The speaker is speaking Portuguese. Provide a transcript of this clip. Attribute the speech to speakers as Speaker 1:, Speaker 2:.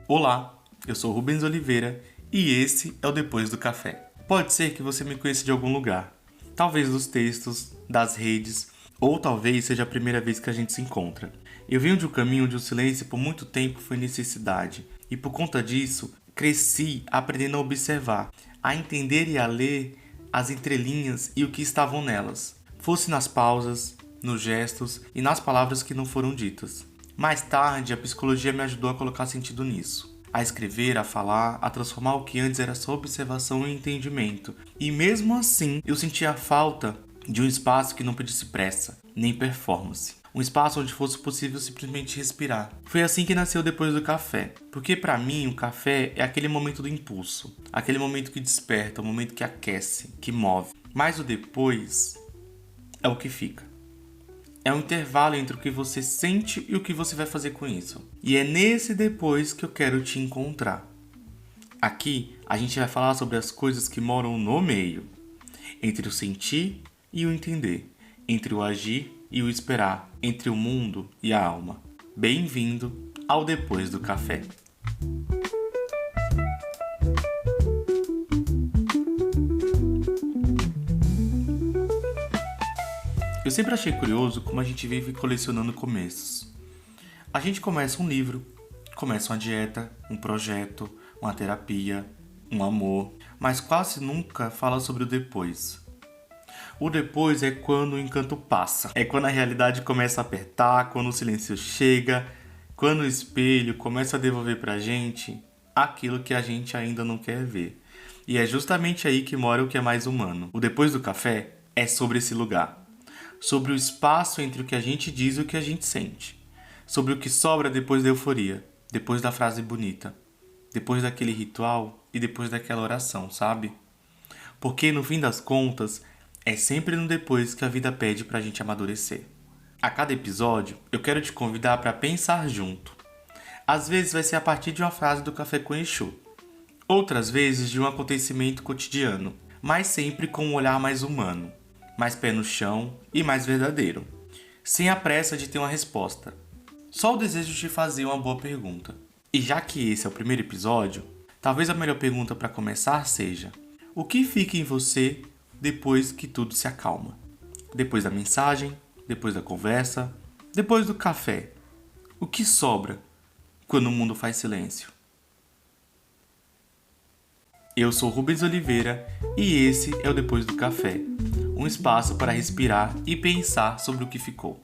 Speaker 1: Olá, eu sou Rubens Oliveira e esse é o Depois do Café. Pode ser que você me conheça de algum lugar, talvez dos textos, das redes, ou talvez seja a primeira vez que a gente se encontra. Eu venho de um caminho onde o silêncio por muito tempo foi necessidade e por conta disso cresci aprendendo a observar, a entender e a ler as entrelinhas e o que estavam nelas, fosse nas pausas, nos gestos e nas palavras que não foram ditas. Mais tarde, a psicologia me ajudou a colocar sentido nisso. A escrever, a falar, a transformar o que antes era só observação em entendimento. E mesmo assim, eu sentia a falta de um espaço que não pedisse pressa, nem performance. Um espaço onde fosse possível simplesmente respirar. Foi assim que nasceu Depois do Café. Porque pra mim, o café é aquele momento do impulso. Aquele momento que desperta, o momento que aquece, que move. Mas o depois é o que fica. É um intervalo entre o que você sente e o que você vai fazer com isso. E é nesse depois que eu quero te encontrar. Aqui, a gente vai falar sobre as coisas que moram no meio. Entre o sentir e o entender. Entre o agir e o esperar. Entre o mundo e a alma. Bem-vindo ao Depois do Café. Eu sempre achei curioso como a gente vive colecionando começos. A gente começa um livro, começa uma dieta, um projeto, uma terapia, um amor, mas quase nunca fala sobre o depois. O depois é quando o encanto passa, é quando a realidade começa a apertar, quando o silêncio chega, quando o espelho começa a devolver pra gente aquilo que a gente ainda não quer ver. E é justamente aí que mora o que é mais humano. O Depois do Café é sobre esse lugar. Sobre o espaço entre o que a gente diz e o que a gente sente. Sobre o que sobra depois da euforia, depois da frase bonita, depois daquele ritual e depois daquela oração, sabe? Porque no fim das contas, é sempre no depois que a vida pede pra gente amadurecer. A cada episódio, eu quero te convidar para pensar junto. Às vezes vai ser a partir de uma frase do Café com Exu. Outras vezes de um acontecimento cotidiano, mas sempre com um olhar mais humano. Mais pé no chão e mais verdadeiro, sem a pressa de ter uma resposta, só o desejo de fazer uma boa pergunta. E já que esse é o primeiro episódio, talvez a melhor pergunta para começar seja: o que fica em você depois que tudo se acalma? Depois da mensagem, depois da conversa, depois do café? O que sobra quando o mundo faz silêncio? Eu sou Rubens Oliveira e esse é o Depois do Café. Um espaço para respirar e pensar sobre o que ficou.